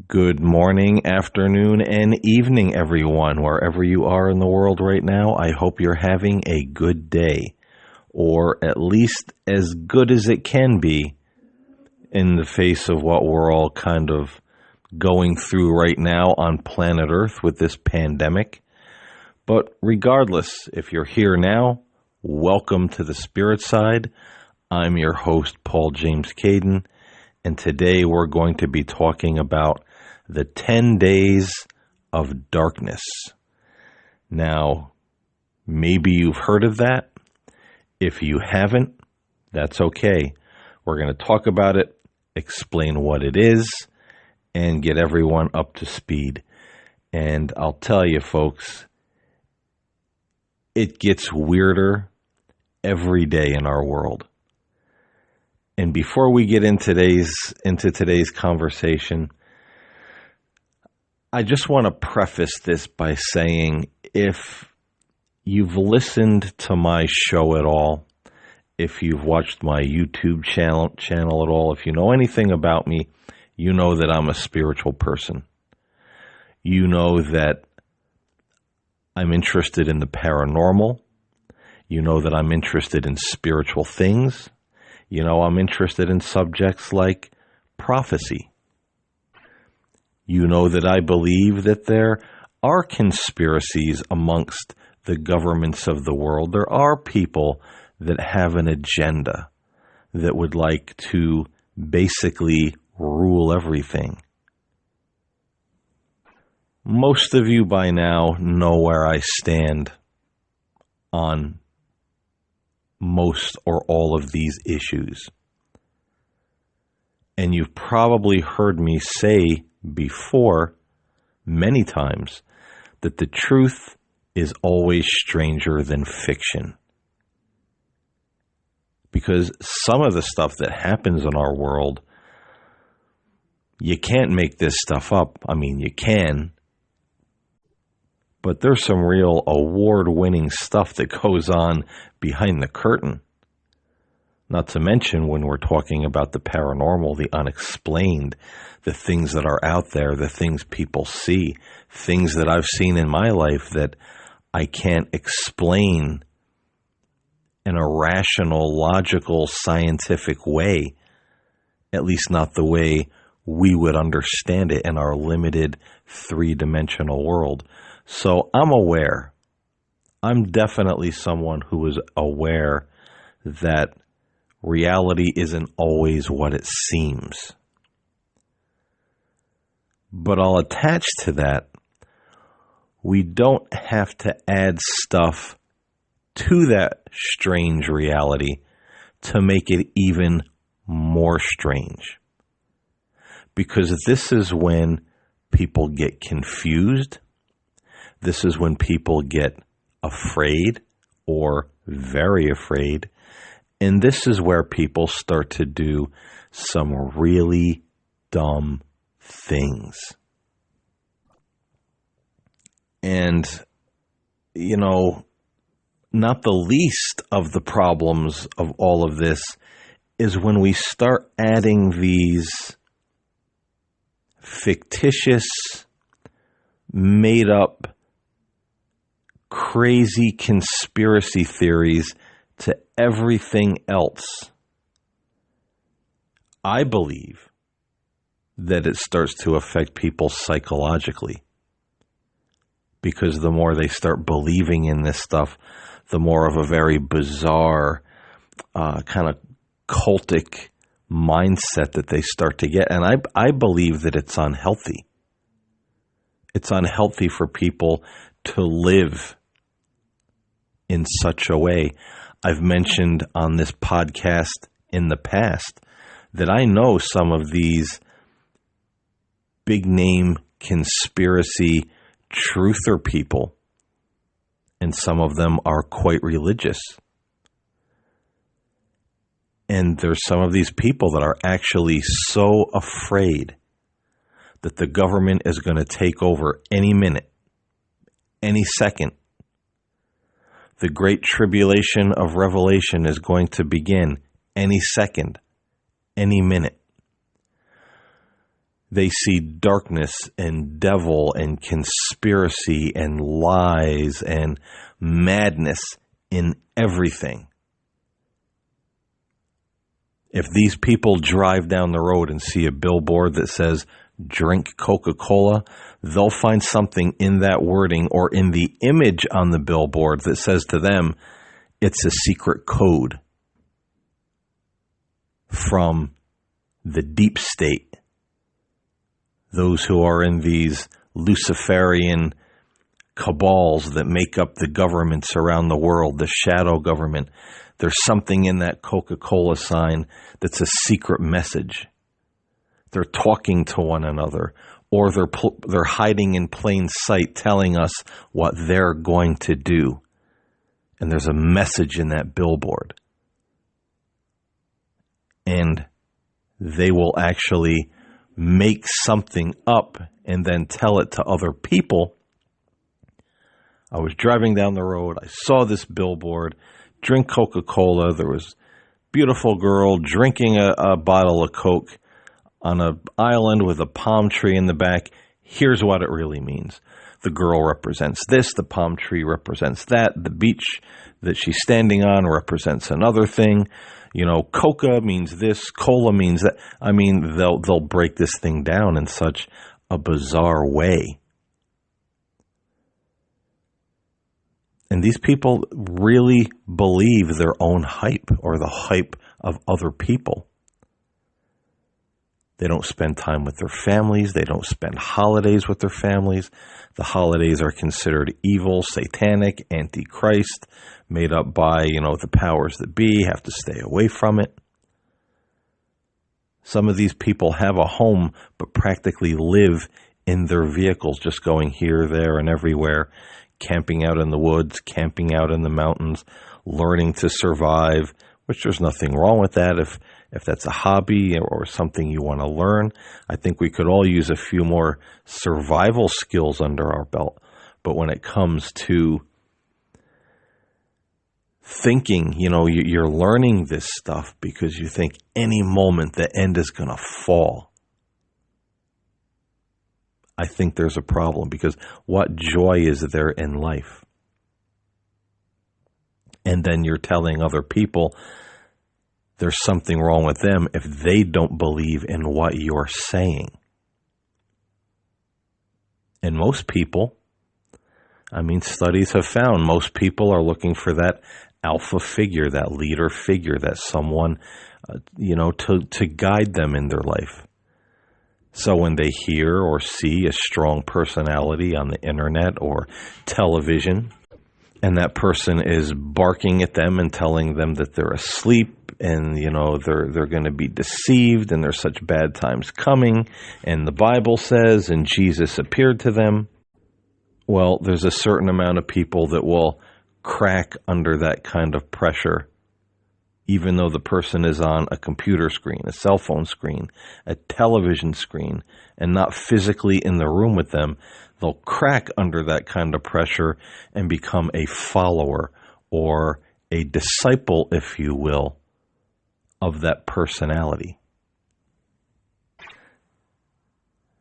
Good morning, afternoon, and evening, everyone. Wherever you are in the world right now, I hope you're having a good day, or at least as good as it can be in the face of what we're all kind of going through right now on planet Earth with this pandemic. But regardless, if you're here now, welcome to the Spirit Side. I'm your host, Paul James Caden, and today we're going to be talking about the 10 days of darkness. Now, maybe you've heard of that. If you haven't, that's okay. We're going to talk about it, explain what it is, and get everyone up to speed. And I'll tell you, folks, it gets weirder every day in our world. And before we get into today's conversation, I just want to preface this by saying if you've listened to my show at all, if you've watched my YouTube channel at all, if you know anything about me, you know that I'm a spiritual person. You know that I'm interested in the paranormal. You know that I'm interested in spiritual things. You know, I'm interested in subjects like prophecy. You know that I believe that there are conspiracies amongst the governments of the world. There are people that have an agenda that would like to basically rule everything. Most of you by now know where I stand on most or all of these issues. And you've probably heard me say before many times that the truth is always stranger than fiction. Because some of the stuff that happens in our world, you can't make this stuff up. I mean, you can, but there's some real award-winning stuff that goes on behind the curtain. Not to mention when we're talking about the paranormal, the unexplained, the things that are out there, the things people see, things that I've seen in my life that I can't explain in a rational, logical, scientific way, at least not the way we would understand it in our limited three-dimensional world. So I'm aware. I'm definitely someone who is aware that reality isn't always what it seems. But I'll attach to that, we don't have to add stuff to that strange reality to make it even more strange. Because this is when people get confused. This is when people get afraid or very afraid. And this is where people start to do some really dumb things. And, you know, not the least of the problems of all of this is when we start adding these fictitious, made-up, crazy conspiracy theories to everything else. I believe that it starts to affect people psychologically, because the more they start believing in this stuff, the more of a very bizarre kind of cultic mindset that they start to get. And I believe that it's unhealthy. It's unhealthy for people to live in such a way. I've mentioned on this podcast in the past that I know some of these big name conspiracy truther people, and some of them are quite religious. And there's some of these people that are actually so afraid that the government is going to take over any minute, any second. The great tribulation of Revelation is going to begin any second, any minute. They see darkness and devil and conspiracy and lies and madness in everything. If these people drive down the road and see a billboard that says, drink Coca-Cola, they'll find something in that wording or in the image on the billboard that says to them, it's a secret code from the deep state. Those who are in these Luciferian cabals that make up the governments around the world, the shadow government. There's something in that Coca-Cola sign that's a secret message. They're talking to one another, or they're hiding in plain sight telling us what they're going to do. And there's a message in that billboard. And they will actually make something up and then tell it to other people. I was driving down the road. I saw this billboard, drink Coca-Cola. There was a beautiful girl drinking a bottle of Coke on an island with a palm tree in the back. Here's what it really means. The girl represents this. The palm tree represents that. The beach that she's standing on represents another thing. You know, Coca means this, cola means that. I mean, they'll break this thing down in such a bizarre way. And these people really believe their own hype or the hype of other people. They don't spend time with their families. They don't spend holidays with their families. The holidays are considered evil, satanic, antichrist, made up by, the powers that be, have to stay away from it. Some of these people have a home, but practically live in their vehicles, just going here, there, and everywhere, camping out in the woods, camping out in the mountains, learning to survive, which there's nothing wrong with that if that's a hobby or something you want to learn. I think we could all use a few more survival skills under our belt. But when it comes to thinking, you're learning this stuff because you think any moment the end is going to fall. I think there's a problem, because what joy is there in life? And then you're telling other people there's something wrong with them if they don't believe in what you're saying. And most people, studies have found most people are looking for that alpha figure, that leader figure, that someone, to guide them in their life. So when they hear or see a strong personality on the internet or television, and that person is barking at them and telling them that they're asleep and, they're going to be deceived and there's such bad times coming, and the Bible says, and Jesus appeared to them, well, there's a certain amount of people that will crack under that kind of pressure, even though the person is on a computer screen, a cell phone screen, a television screen, and not physically in the room with them. They'll crack under that kind of pressure and become a follower or a disciple, if you will, of that personality.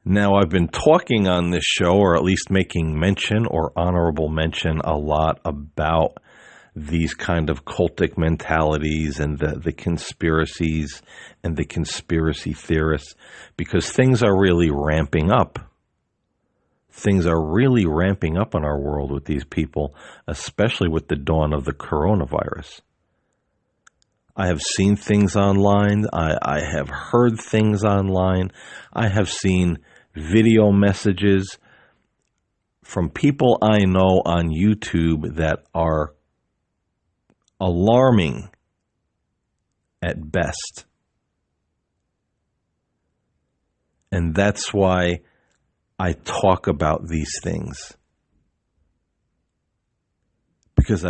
Now, I've been talking on this show, or at least making mention or honorable mention a lot about these kind of cultic mentalities and the conspiracies and the conspiracy theorists, because things are really ramping up. Things are really ramping up in our world with these people, especially with the dawn of the coronavirus. I have seen things online. I have heard things online. I have seen video messages from people I know on YouTube that are alarming at best. And that's why I talk about these things. Because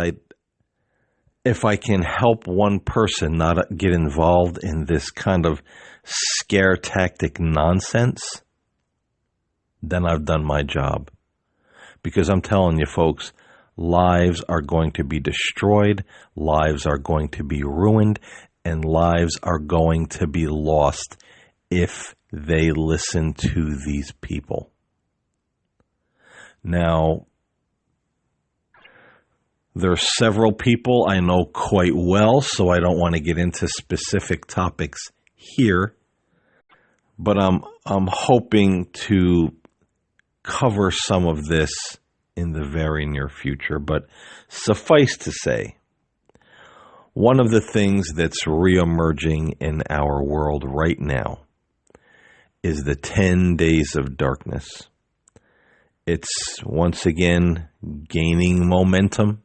if I can help one person not get involved in this kind of scare tactic nonsense, then I've done my job. Because I'm telling you, folks, lives are going to be destroyed, lives are going to be ruined, and lives are going to be lost if they listen to these people. Now, there are several people I know quite well, so I don't want to get into specific topics here, but I'm hoping to cover some of this in the very near future. But suffice to say, one of the things that's reemerging in our world right now is the 10 days of darkness. It's once again gaining momentum.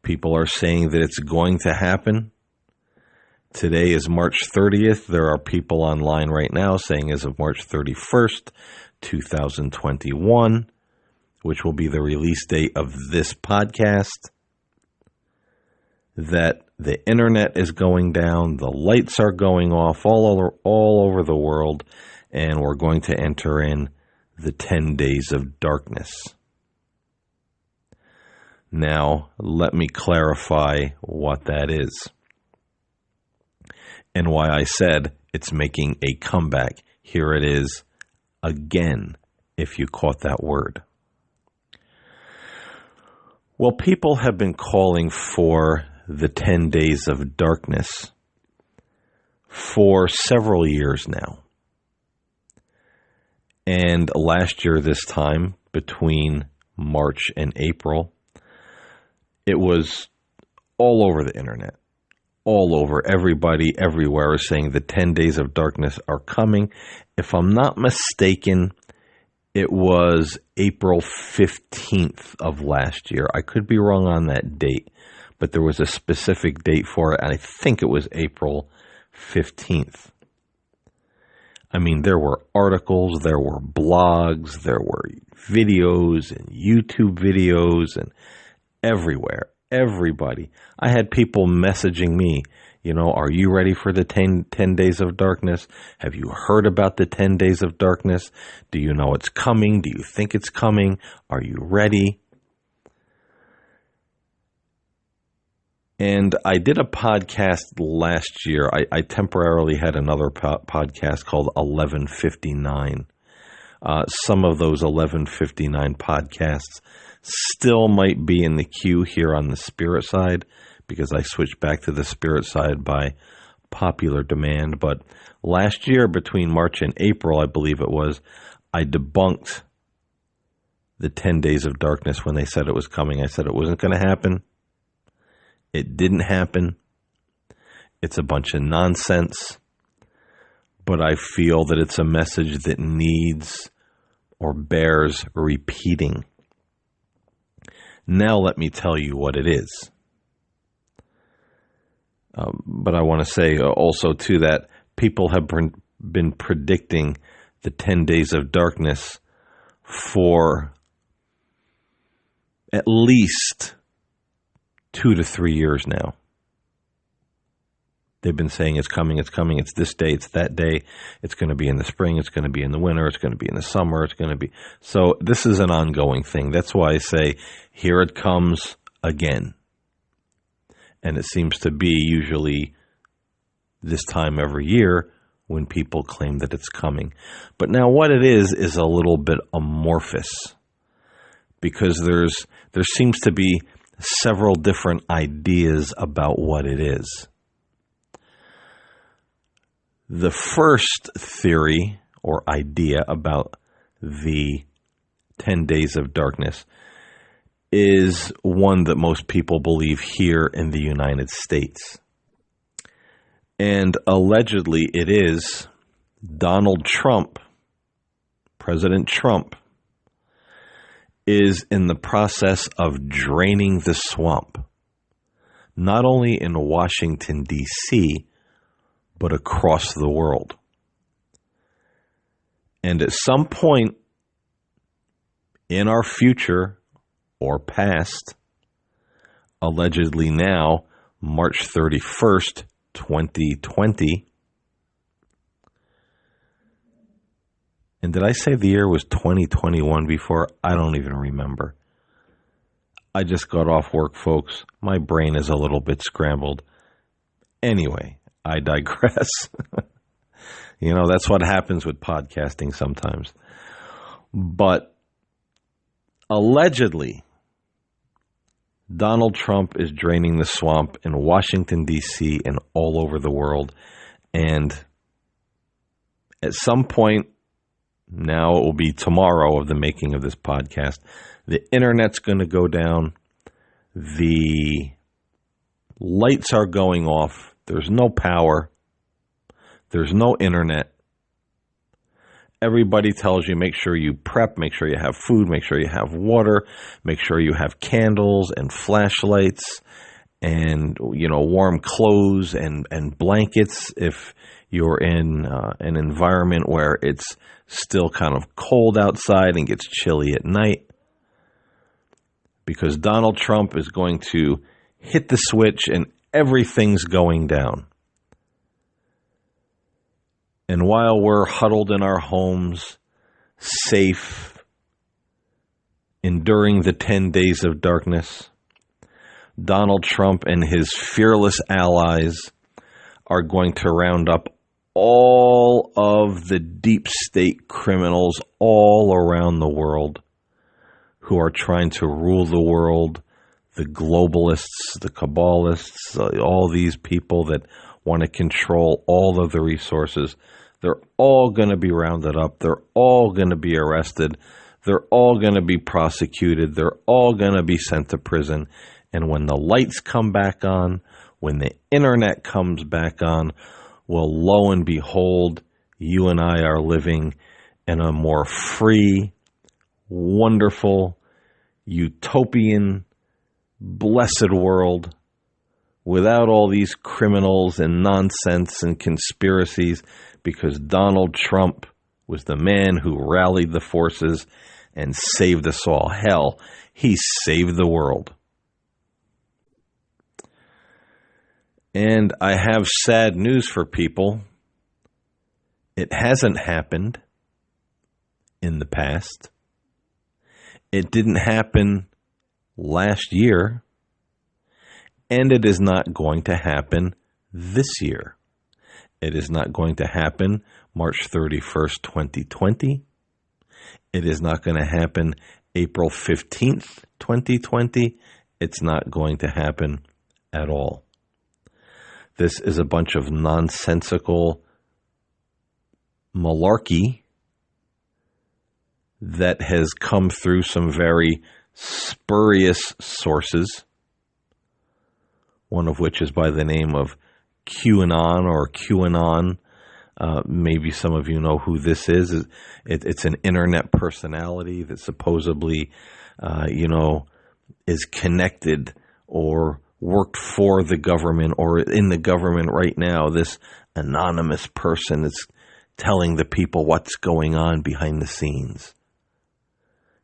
People are saying that it's going to happen. Today is March 30th. There are people online right now saying as of March 31st, 2021, which will be the release date of this podcast, that the internet is going down, the lights are going off all over the world, and we're going to enter in the 10 days of darkness. Now, let me clarify what that is and why I said it's making a comeback. Here it is again, if you caught that word. Well, people have been calling for the 10 days of darkness for several years now. And last year, this time, between March and April, it was all over the internet, all over. Everybody, everywhere is saying the 10 days of darkness are coming. If I'm not mistaken, it was April 15th of last year. I could be wrong on that date, but there was a specific date for it, and I think it was April 15th. I mean, there were articles, there were blogs, there were videos and YouTube videos and everywhere, everybody. I had people messaging me, are you ready for the 10 days of darkness? Have you heard about the 10 days of darkness? Do you know it's coming? Do you think it's coming? Are you ready? And I did a podcast last year. I temporarily had another podcast called 1159. Some of those 1159 podcasts still might be in the queue here on the spirit side because I switched back to the spirit side by popular demand. But last year, between March and April, I believe it was, I debunked the 10 days of darkness when they said it was coming. I said it wasn't going to happen. It didn't happen. It's a bunch of nonsense. But I feel that it's a message that needs or bears repeating. Now let me tell you what it is. But I want to say also, too, that people have been predicting the 10 days of darkness for at least 2 to 3 years now. They've been saying it's coming, it's this day, it's that day, it's going to be in the spring, it's going to be in the winter, it's going to be in the summer, it's going to be... So this is an ongoing thing. That's why I say, here it comes again. And it seems to be usually this time every year when people claim that it's coming. But now what it is a little bit amorphous, because there seems to be several different ideas about what it is. The first theory or idea about the 10 days of darkness is one that most people believe here in the United States. And allegedly it is Donald Trump, President Trump, is in the process of draining the swamp, not only in Washington, D.C., but across the world. And at some point in our future or past, allegedly now, March 31st, 2020, and did I say the year was 2021 before? I don't even remember. I just got off work, folks. My brain is a little bit scrambled. Anyway, I digress. You know, that's what happens with podcasting sometimes. But allegedly, Donald Trump is draining the swamp in Washington, D.C. and all over the world. And at some point, now it will be tomorrow of the making of this podcast, the internet's going to go down. The lights are going off. There's no power. There's no internet. Everybody tells you make sure you prep, make sure you have food, make sure you have water, make sure you have candles and flashlights and, you know, warm clothes and blankets if you're in an environment where it's still kind of cold outside and gets chilly at night. Because Donald Trump is going to hit the switch and everything's going down. And while we're huddled in our homes, safe, enduring the 10 days of darkness, Donald Trump and his fearless allies are going to round up all of the deep state criminals all around the world who are trying to rule the world, the globalists, the cabalists, all these people that want to control all of the resources. They're all going to be rounded up. They're all going to be arrested. They're all going to be prosecuted. They're all going to be sent to prison. And when the lights come back on, when the internet comes back on, well, lo and behold, you and I are living in a more free, wonderful, utopian, blessed world without all these criminals and nonsense and conspiracies, because Donald Trump was the man who rallied the forces and saved us all. Hell, he saved the world. And I have sad news for people. It hasn't happened in the past. It didn't happen last year. And it is not going to happen this year. It is not going to happen March 31st, 2020. It is not going to happen April 15th, 2020. It's not going to happen at all. This is a bunch of nonsensical malarkey that has come through some very spurious sources, one of which is by the name of QAnon or QAnon. Maybe some of you know who this is. It's an internet personality that supposedly, is connected or worked for the government or in the government right now. This anonymous person is telling the people what's going on behind the scenes.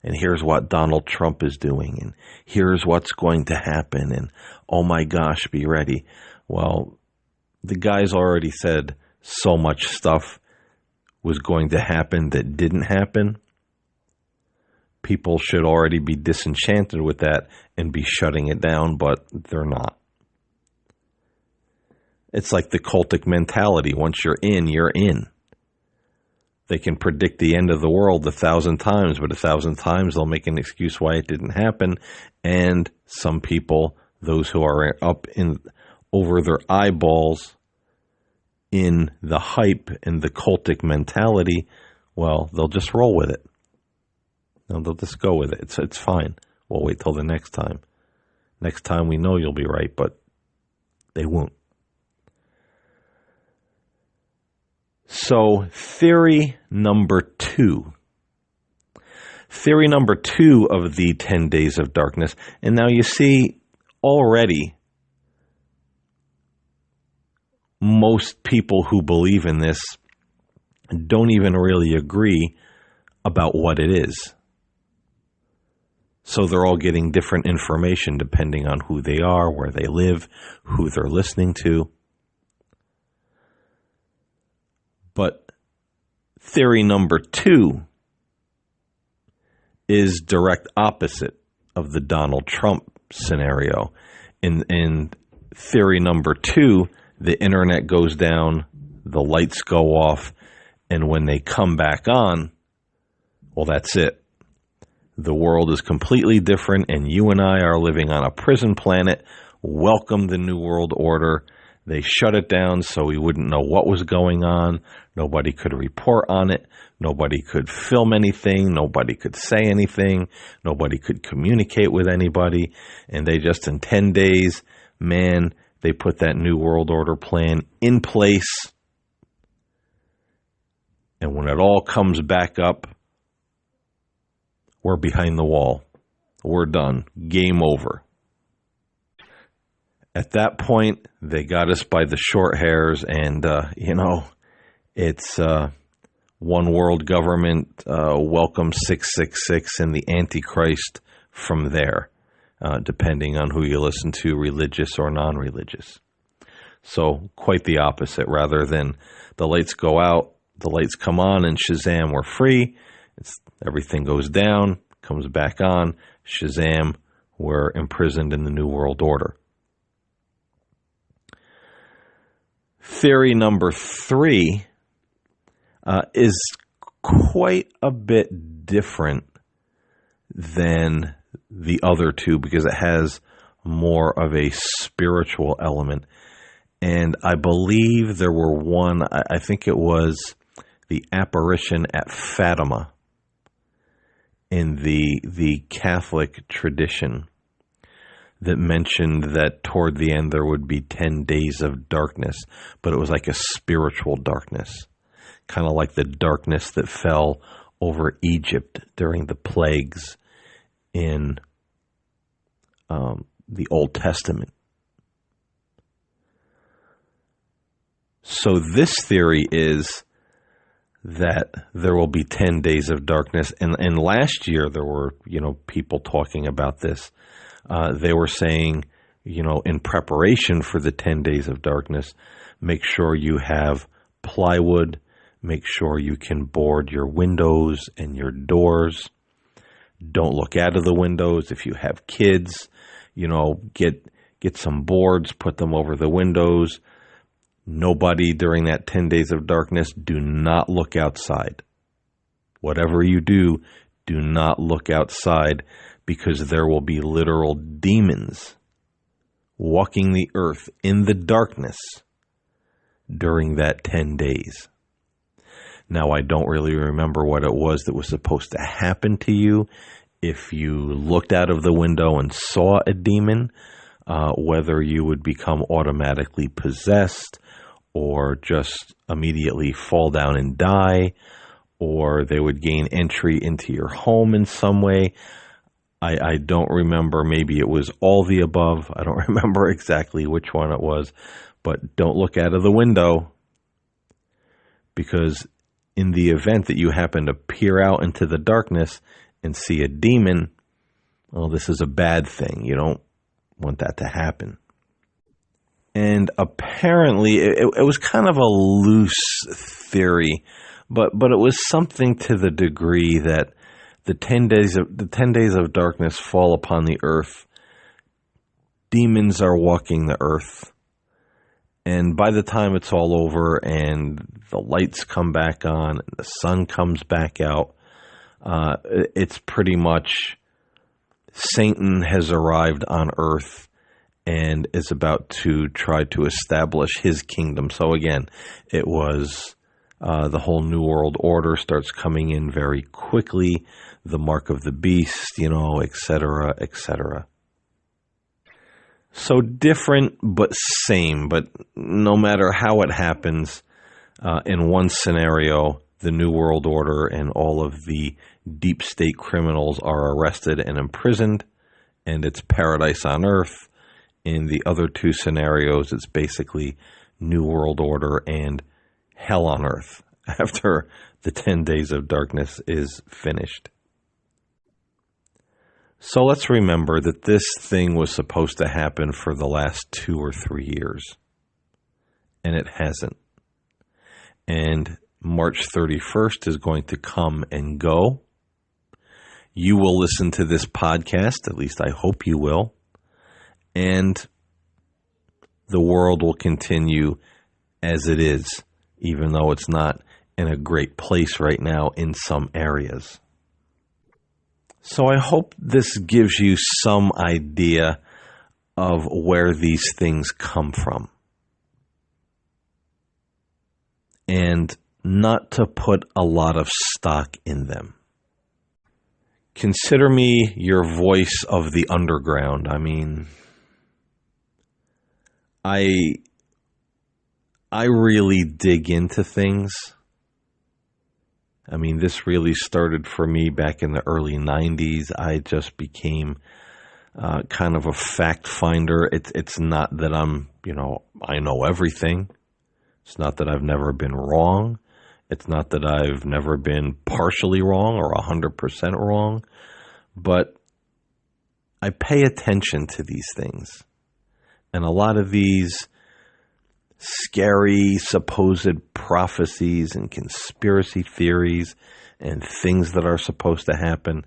And here's what Donald Trump is doing, and here's what's going to happen, and oh my gosh, be ready. Well, the guy's already said so much stuff was going to happen that didn't happen. People should already be disenchanted with that and be shutting it down, but they're not. It's like the cultic mentality. Once you're in, you're in. They can predict the end of the world 1,000 times, but 1,000 times they'll make an excuse why it didn't happen. And some people, those who are up in over their eyeballs in the hype and the cultic mentality, well, they'll just roll with it. They'll just go with it. It's fine. We'll wait till the next time. Next time we know you'll be right, but they won't. So theory number two of the 10 days of darkness. And now you see already most people who believe in this don't even really agree about what it is. So they're all getting different information depending on who they are, where they live, who they're listening to. But theory number two is direct opposite of the Donald Trump scenario. In theory number two, the internet goes down, the lights go off, And when they come back on, well, that's it. The world is completely different, and you and I are living on a prison planet. Welcome the New World Order. They shut it down so we wouldn't know what was going on. Nobody could report on it. Nobody could film anything. Nobody could say anything. Nobody could communicate with anybody. And they just, in 10 days, man, they put that New World Order plan in place. And when it all comes back up, we're behind the wall. We're done. Game over. At that point, they got us by the short hairs, and, it's one world government, welcome 666, and the Antichrist from there, depending on who you listen to, religious or non-religious. So quite the opposite. Rather than the lights go out, the lights come on, and Shazam, we're free. Everything goes down, comes back on. Shazam, we're imprisoned in the New World Order. Theory number 3 is quite a bit different than the other two because it has more of a spiritual element. And I believe there were I think it was the apparition at Fatima in the Catholic tradition that mentioned that toward the end there would be 10 days of darkness, but it was like a spiritual darkness, kind of like the darkness that fell over Egypt during the plagues in the Old Testament. So this theory is that there will be 10 days of darkness. And last year there were, people talking about this. They were saying, in preparation for the 10 days of darkness, make sure you have plywood, make sure you can board your windows and your doors. Don't look out of the windows. If you have kids, get some boards, put them over the windows. Nobody during that 10 days of darkness, do not look outside. Whatever you do, do not look outside, because there will be literal demons walking the earth in the darkness during that 10 days. Now, I don't really remember what it was that was supposed to happen to you if you looked out of the window and saw a demon, whether you would become automatically possessed or just immediately fall down and die, or they would gain entry into your home in some way. I don't remember. Maybe it was all the above. I don't remember exactly which one it was, but don't look out of the window, because in the event that you happen to peer out into the darkness and see a demon, well, this is a bad thing. You don't want that to happen. And apparently it was kind of a loose theory, but it was something to the degree that the 10 days of darkness fall upon the earth. Demons are walking the earth. And by the time it's all over and the lights come back on and the sun comes back out, it's pretty much Satan has arrived on earth and is about to try to establish his kingdom. So again, it was the whole New World Order starts coming in very quickly. The mark of the beast, et cetera, et cetera. So different but same, but no matter how it happens, in one scenario, the New World Order and all of the deep state criminals are arrested and imprisoned, and it's paradise on earth. In the other two scenarios, it's basically New World Order and hell on earth after the 10 days of darkness is finished. So let's remember that this thing was supposed to happen for the last 2 or 3 years, and it hasn't. And March 31st is going to come and go. You will listen to this podcast, at least I hope you will, and the world will continue as it is, even though it's not in a great place right now in some areas. So I hope this gives you some idea of where these things come from. And not to put a lot of stock in them. Consider me your voice of the underground. I mean, I really dig into things. I mean, this really started for me back in the early 90s. I just became kind of a fact finder. It's not that I know everything. It's not that I've never been wrong. It's not that I've never been partially wrong or 100% wrong. But I pay attention to these things. And a lot of these scary supposed prophecies and conspiracy theories and things that are supposed to happen,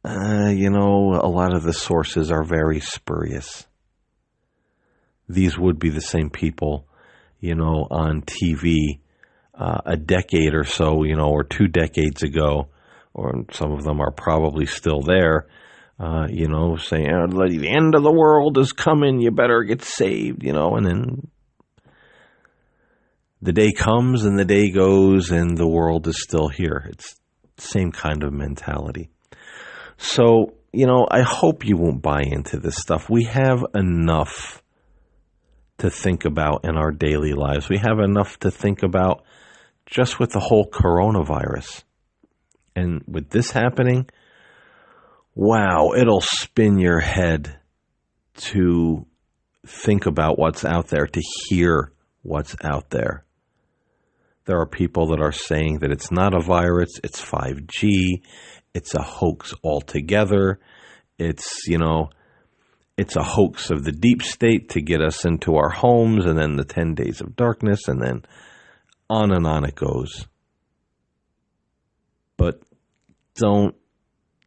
a lot of the sources are very spurious. These would be the same people, on TV a decade or so, or 2 decades ago, or some of them are probably still there, saying, the end of the world is coming, you better get saved, and then the day comes and the day goes and the world is still here. It's the same kind of mentality. So, I hope you won't buy into this stuff. We have enough to think about in our daily lives. We have enough to think about just with the whole coronavirus. And with this happening, wow, it'll spin your head to think about what's out there, to hear what's out there. There are people that are saying that it's not a virus, it's 5G, it's a hoax altogether, it's a hoax of the deep state to get us into our homes, and then the 10 days of darkness, and then on it goes. But don't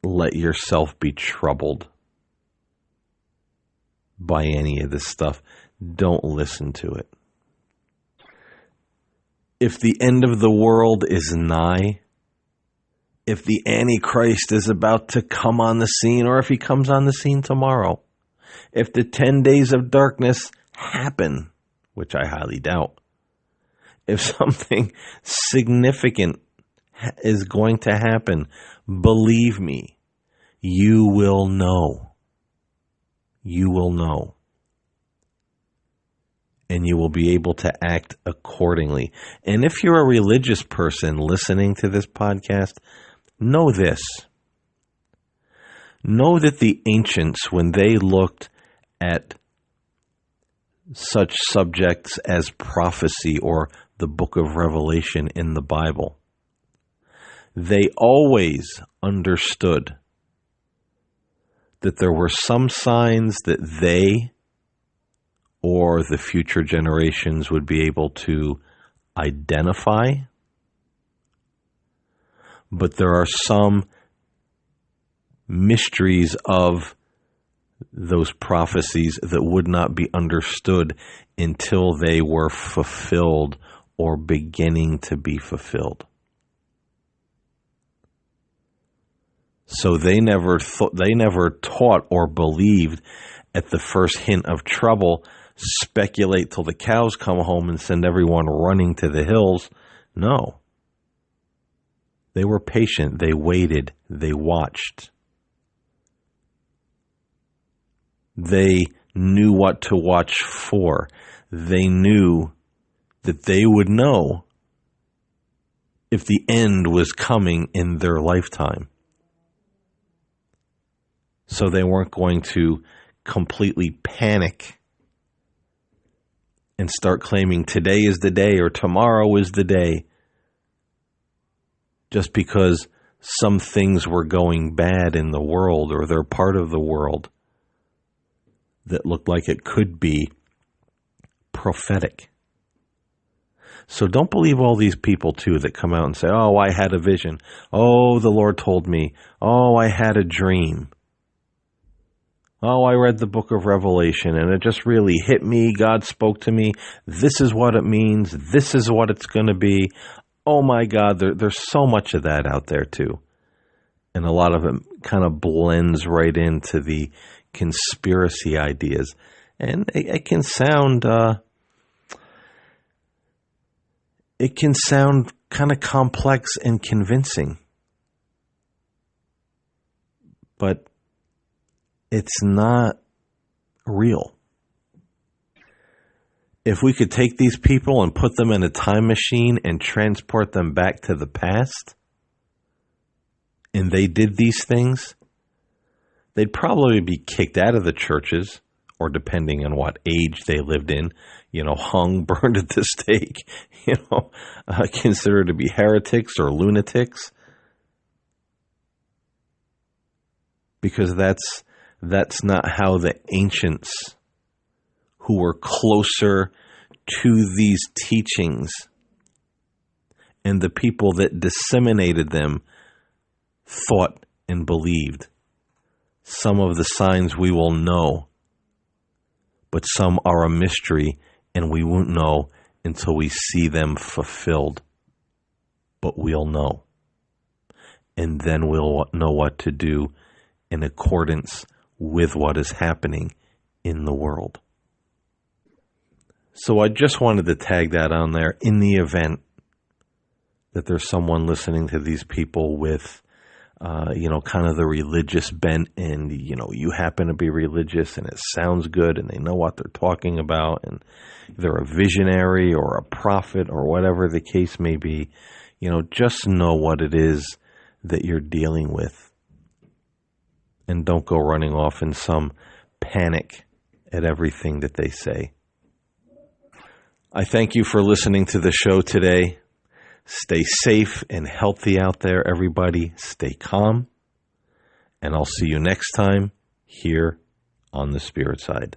let yourself be troubled by any of this stuff. Don't listen to it. If the end of the world is nigh, if the Antichrist is about to come on the scene, or if he comes on the scene tomorrow, if the 10 days of darkness happen, which I highly doubt, if something significant is going to happen, believe me, you will know. You will know. And you will be able to act accordingly. And if you're a religious person listening to this podcast, know this. Know that the ancients, when they looked at such subjects as prophecy or the book of Revelation in the Bible, they always understood that there were some signs that they or the future generations would be able to identify, but there are some mysteries of those prophecies that would not be understood until they were fulfilled or beginning to be fulfilled. So they never taught or believed at the first hint of trouble, speculate till the cows come home and send everyone running to the hills. No. They were patient. They waited. They watched. They knew what to watch for. They knew that they would know if the end was coming in their lifetime. So they weren't going to completely panic and start claiming today is the day or tomorrow is the day just because some things were going bad in the world or they're part of the world that looked like it could be prophetic. So don't believe all these people, too, that come out and say, oh, I had a vision. Oh, the Lord told me. Oh, I had a dream. Oh, I read the book of Revelation and it just really hit me. God spoke to me. This is what it means. This is what it's going to be. oh my God, there's so much of that out there too. And a lot of it kind of blends right into the conspiracy ideas. And it can sound kind of complex and convincing. But it's not real. If we could take these people and put them in a time machine and transport them back to the past, and they did these things, they'd probably be kicked out of the churches, or depending on what age they lived in, hung, burned at the stake, considered to be heretics or lunatics. Because that's not how the ancients, who were closer to these teachings and the people that disseminated them, thought and believed. Some of the signs we will know, but some are a mystery and we won't know until we see them fulfilled. But we'll know. And then we'll know what to do in accordance with what is happening in the world. So I just wanted to tag that on there in the event that there's someone listening to these people with, kind of the religious bent, and, you happen to be religious and it sounds good and they know what they're talking about and they're a visionary or a prophet or whatever the case may be, just know what it is that you're dealing with. And don't go running off in some panic at everything that they say. I thank you for listening to the show today. Stay safe and healthy out there, everybody. Stay calm. And I'll see you next time here on The Spirit Side.